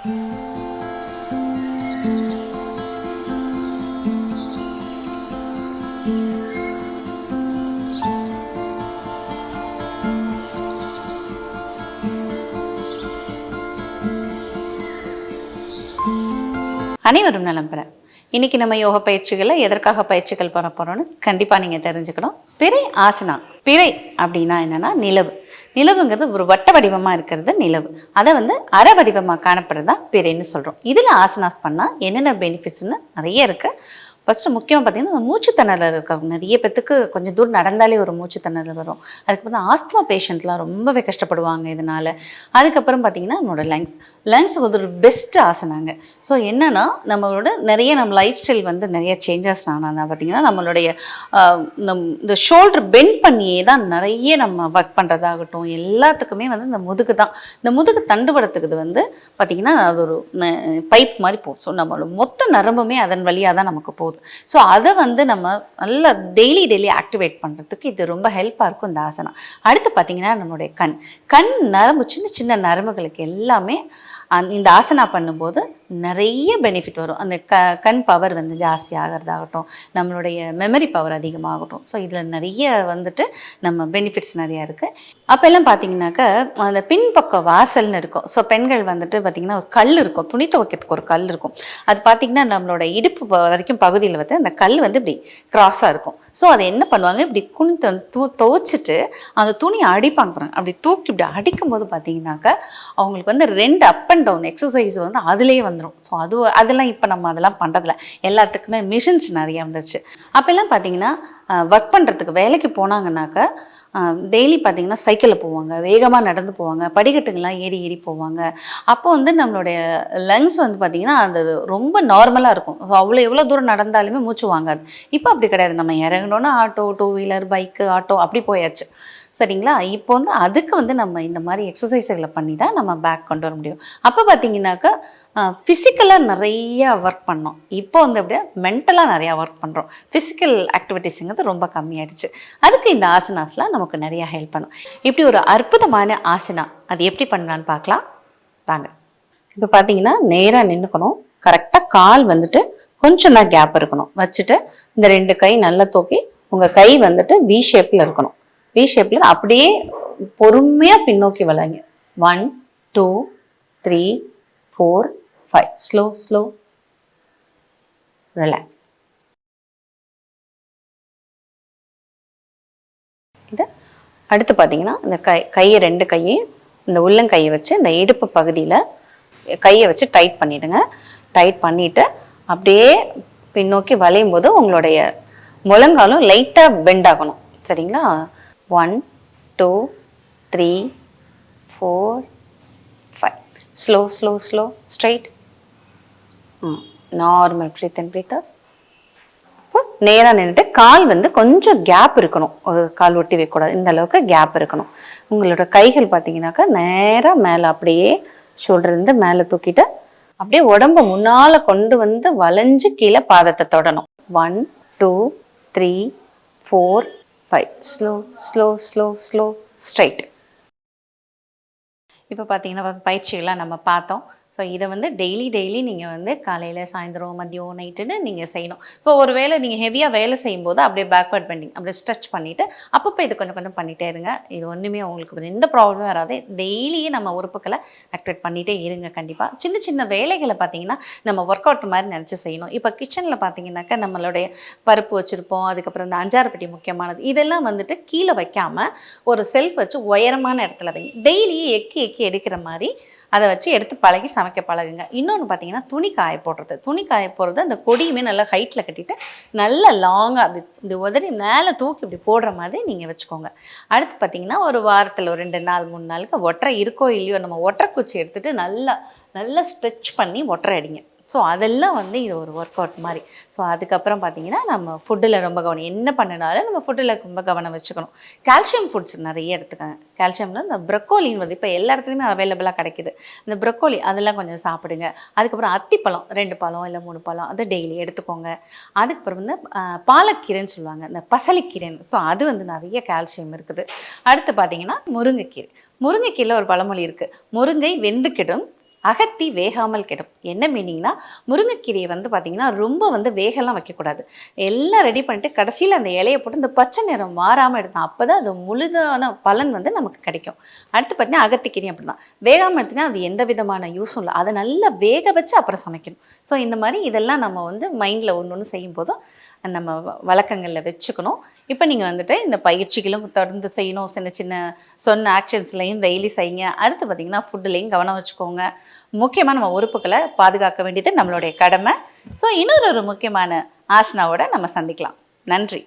அனைவரும் நலம் பெற. இன்னைக்கு நம்ம யோகா பயிற்சிகளில் எதற்காக பயிற்சிகள் பண்ண போறோம்னு கண்டிப்பாக நீங்கள் தெரிஞ்சுக்கணும். பிறை ஆசனா. பிறை அப்படின்னா என்னன்னா நிலவு. நிலவுங்கிறது ஒரு வட்ட வடிவமாக இருக்கிறது நிலவு. அதை அரை வடிவமாக காணப்படுறது தான் பிறைன்னு சொல்கிறோம். இதில் ஆசனாஸ் பண்ணால் என்னென்ன பெனிஃபிட்ஸ்ன்னு நிறைய இருக்குது. ஃபஸ்ட்டு முக்கியமாக பார்த்தீங்கன்னா மூச்சு திணறல் இருக்காங்க. நிறைய பேத்துக்கு கொஞ்சம் தூரம் நடந்தாலே ஒரு மூச்சு திணறல் வரும். அதுக்கப்புறம் ஆஸ்துமா பேஷண்ட்லாம் ரொம்பவே கஷ்டப்படுவாங்க இதனால். அதுக்கப்புறம் பார்த்தீங்கன்னா நம்மளோட லங்ஸ் ஒரு பெஸ்ட் ஆசனாங்க. ஸோ என்னென்னா நம்மளோட நிறைய நம்ம லைஃப் ஸ்டைல் நிறைய சேஞ்சஸ் ஆனால் பார்த்தீங்கன்னா நம்மளுடைய இந்த ஷோல்டர் பெண்ட் பண்ணியே தான் நிறைய நம்ம ஒர்க் பண்ணுறதாகட்டும் எல்லாத்துக்குமே இந்த முதுகு தான். இந்த முதுகு தண்டுபடுத்துக்குது பார்த்திங்கன்னா அது ஒரு பைப் மாதிரி போகும். ஸோ நம்மளோட மொத்த நரம்புமே அதன் வழியாக தான் நமக்கு போகுது. ஸோ அதை நம்ம நல்லா டெய்லி ஆக்டிவேட் பண்ணுறதுக்கு இது ரொம்ப ஹெல்ப்பாக இருக்கும் இந்த ஆசனா. அடுத்து பார்த்திங்கன்னா நம்மளுடைய கண் நரம்பு சின்ன நரம்புகளுக்கு எல்லாமே இந்த ஆசனா பண்ணும்போது நிறைய பெனிஃபிட் வரும். அந்த கண் பவர் ஜாஸ்தி ஆகிறதாகட்டும், நம்மளுடைய மெமரி பவர் அதிகமாகட்டும். ஸோ இதில் நிறைய நம்ம பெனிஃபிட்ஸ் நிறையா இருக்குது. அப்போல்லாம் பார்த்தீங்கன்னாக்கா அந்த பின்பக்கம் வாசல்னு இருக்கும். ஸோ பெண்கள் பார்த்திங்கன்னா ஒரு கல் இருக்கும், துணி துவைக்கிறதுக்கு ஒரு கல் இருக்கும். அது பார்த்திங்கன்னா நம்மளோட இடுப்பு வரைக்கும் பகுதியில் அந்த கல் இப்படி கிராஸாக இருக்கும். ஸோ அதை என்ன பண்ணுவாங்க, இப்படி துவைச்சிட்டு அந்த துணியை அடிப்பாங்க பாருங்க. அப்படி தூக்கி இப்படி அடிக்கும் போது பார்த்தீங்கன்னாக்கா அவங்களுக்கு 2 அப் அண்ட் டவுன் எக்ஸசைஸ் அதுலேயே வந்துடும். ஸோ அதெல்லாம் இப்போ நம்ம அதெல்லாம் பண்ணுறதில்ல. எல்லாத்துக்குமே மிஷின்ஸ் நிறையா வந்துருச்சு. அப்போல்லாம் பார்த்தீங்கன்னா ஒர்க் பண்ணுறதுக்கு வேலைக்கு போனாங்கன்னாக்கா டெய்லி பார்த்திங்கன்னா சைக்கிளில் போவாங்க, வேகமாக நடந்து போவாங்க, படிக்கட்டுங்கள்லாம் ஏறி போவாங்க. அப்போ நம்மளுடைய லங்ஸ் பார்த்திங்கன்னா அது ரொம்ப நார்மலாக இருக்கும். அவ்வளோ எவ்வளோ தூரம் நடந்தாலுமே மூச்சு வாங்காது. இப்போ அப்படி கிடையாது. நம்ம இறங்கணுன்னா ஆட்டோ, 2 வீலர், பைக்கு, ஆட்டோ அப்படி போயாச்சு. சரிங்களா? இப்போ அதுக்கு நம்ம இந்த மாதிரி எக்ஸசைஸுகளை பண்ணி தான் நம்ம பேக் கொண்டு வர முடியும். அப்போ பார்த்தீங்கன்னாக்கா ஃபிசிக்கலாக நிறையா ஒர்க் பண்ணோம். இப்போ அப்படியே மென்டலாக நிறையா ஒர்க் பண்ணுறோம். ஃபிசிக்கல் ஆக்டிவிட்டீஸுங்கிறது ரொம்ப கம்மியாயிடுச்சு. அதுக்கு இந்த ஆசனாஸ்லாம் நமக்கு நிறையா ஹெல்ப் பண்ணும். இப்படி ஒரு அற்புதமான ஆசனா அது எப்படி பண்ணலான்னு பார்க்கலாம் வாங்க. இப்போ பார்த்தீங்கன்னா நேராக நின்றுக்கணும். கரெக்டாக கால் கொஞ்சம் தான் கேப் இருக்கணும். வச்சுட்டு இந்த 2 கை நல்லா தூக்கி உங்கள் கை வி ஷேப்பில் இருக்கணும். வி ஷேப்பில் அப்படியே பொறுமையாக பின்னோக்கி வளைங்க. 1 2 3 4 5 ஸ்லோ ரிலாக்ஸ். இது அடுத்து பார்த்தீங்கன்னா இந்த கையை 2 கையையும் இந்த உள்ளங்கையை வச்சு இந்த இடுப்பு பகுதியில் கையை வச்சு டைட் பண்ணிவிடுங்க. டைட் பண்ணிவிட்டு அப்படியே பின்னோக்கி வளையும் போது உங்களுடைய முழங்காலும் லைட்டாக பெண்ட் ஆகணும். சரிங்களா? 1 2 3 4 5 slow straight normal breathe and breathe out. இப்போ நேராக நின்றுட்டு கால் கொஞ்சம் கேப் இருக்கணும். ஒரு கால் ஒட்டி வைக்கக்கூடாது. இந்த அளவுக்கு கேப் இருக்கணும். உங்களோட கைகள் பார்த்தீங்கன்னாக்கா நேராக மேலே அப்படியே ஷோல்டர் மேலே தூக்கிட்டு அப்படியே உடம்பு முன்னால் கொண்டு வளைஞ்சு கீழே பாதத்தை தொடணும். 1 2 3 4 5 ஸ்லோ ஸ்ட்ரைட். இப்போ பார்த்தீங்கன்னா பயிற்சிகள்லாம் நம்ம பார்த்தோம். ஸோ இதை டெய்லி நீங்கள் காலையில், சாயந்தரம், மதியம், நைட்டுன்னு நீங்கள் செய்யணும். ஸோ ஒரு வேளை நீங்கள் ஹெவியாக வேலை செய்யும்போது அப்படியே பேக்வர்ட் பெண்டிங் அப்படியே ஸ்ட்ரெச் பண்ணிவிட்டு அப்பப்போ இது கொஞ்சம் பண்ணிகிட்டே இருங்க. இது ஒன்றுமே உங்களுக்கு எந்த ப்ராப்ளமும் வராது. டெய்லியே நம்ம உறுப்புகளை ஆக்டிவேட் பண்ணிகிட்டே இருங்க. கண்டிப்பாக சின்ன வேலைகளை பார்த்தீங்கன்னா நம்ம ஒர்க் அவுட் மாதிரி நினச்சி செய்யணும். இப்போ கிச்சனில் பார்த்தீங்கன்னாக்கா நம்மளுடைய பருப்பு வச்சுருப்போம். அதுக்கப்புறம் இந்த அஞ்சாறு பெட்டி முக்கியமானது இதெல்லாம் கீழே வைக்காமல் ஒரு செல்ஃப் வச்சு உயரமான இடத்துல வைங்க. டெய்லி எக்கி எடுக்கிற மாதிரி அதை வச்சு எடுத்து பழகி சமைக்க பழகுங்க. இன்னொன்று பார்த்தீங்கன்னா துணி காய போடுறது அந்த கொடியுமே நல்லா ஹைட்டில் கட்டிட்டு நல்லா லாங்காக இப்படி உதறி மேலே தூக்கி இப்படி போடுற மாதிரி நீங்கள் வச்சுக்கோங்க. அடுத்து பார்த்தீங்கன்னா ஒரு வாரத்தில் ஒரு 2 நாள் 3 நாளுக்கு ஒற்றை இருக்கோ இல்லையோ நம்ம ஒற்றை குச்சி எடுத்துகிட்டு நல்லா ஸ்ட்ரெச் பண்ணி ஒற்றை அடிங்க. ஸோ அதெல்லாம் இது ஒரு ஒர்க் அவுட் மாதிரி. ஸோ அதுக்கப்புறம் பார்த்தீங்கன்னா நம்ம ஃபுட்டில் ரொம்ப கவனம், என்ன பண்ணினாலும் நம்ம ஃபுட்டில் ரொம்ப கவனம் வச்சுக்கணும். கால்சியம் ஃபுட்ஸ் நிறைய எடுத்துக்கோங்க. கால்சியம்ல இந்த ப்ரொக்கோலின்னு இப்போ எல்லா இடத்துலையுமே அவைலபிளாக கிடைக்குது. இந்த ப்ரொக்கோலி அதெல்லாம் கொஞ்சம் சாப்பிடுங்க. அதுக்கப்புறம் அத்திப்பழம் 2 பழம் இல்லை 3 பழம் அதை டெய்லி எடுத்துக்கோங்க. அதுக்கப்புறம் பாலக்கீரைன்னு சொல்லுவாங்க, இந்த பசலிக்கீரைன்னு. ஸோ அது நிறைய கால்சியம் இருக்குது. அடுத்து பார்த்தீங்கன்னா முருங்கைக்கீரை. முருங்கைக்கீரையில் ஒரு பழமொழி இருக்குது, முருங்கை வெந்துக்கிடும் அகத்தி வேகாமல் கெடும். என்ன மீனிங்னா, முருங்கைக்கீரையை வந்து பார்த்திங்கன்னா ரொம்ப வந்து வேகலாம் வைக்கக்கூடாது. எல்லாம் ரெடி பண்ணிட்டு கடைசியில் அந்த இலையை போட்டு இந்த பச்சை நிறம் மாறாமல் எடுக்கணும். அப்போ தான் அது முழுதான பலன் வந்து நமக்கு கிடைக்கும். அடுத்து பார்த்திங்கன்னா அகத்திக்கீரை அப்படி தான் வேகாமல் எடுத்திங்கன்னா அது எந்த விதமான யூஸும் இல்லை. அதை நல்லா வேக வச்சு அப்புறம் சமைக்கணும். ஸோ இந்த மாதிரி இதெல்லாம் நம்ம வந்து மைண்டில் ஒன்று ஒன்று செய்யும் போதும் நம்ம வழக்கங்களில் வச்சுக்கணும். இப்போ நீங்கள் வந்துட்டு இந்த பயிற்சிகளும் தொடர்ந்து செய்யணும். சின்ன சின்ன சொன்ன ஆக்ஷன்ஸ்லையும் டெய்லி செய்யுங்க. அடுத்து பார்த்திங்கன்னா ஃபுட்டுலேயும் கவனம் வச்சுக்கோங்க. முக்கியமாக நம்ம உறுப்புகளை பாதுகாக்க வேண்டியது நம்மளுடைய கடமை. ஸோ இன்னொரு முக்கியமான ஆசனாவோட நம்ம சந்திக்கலாம். நன்றி.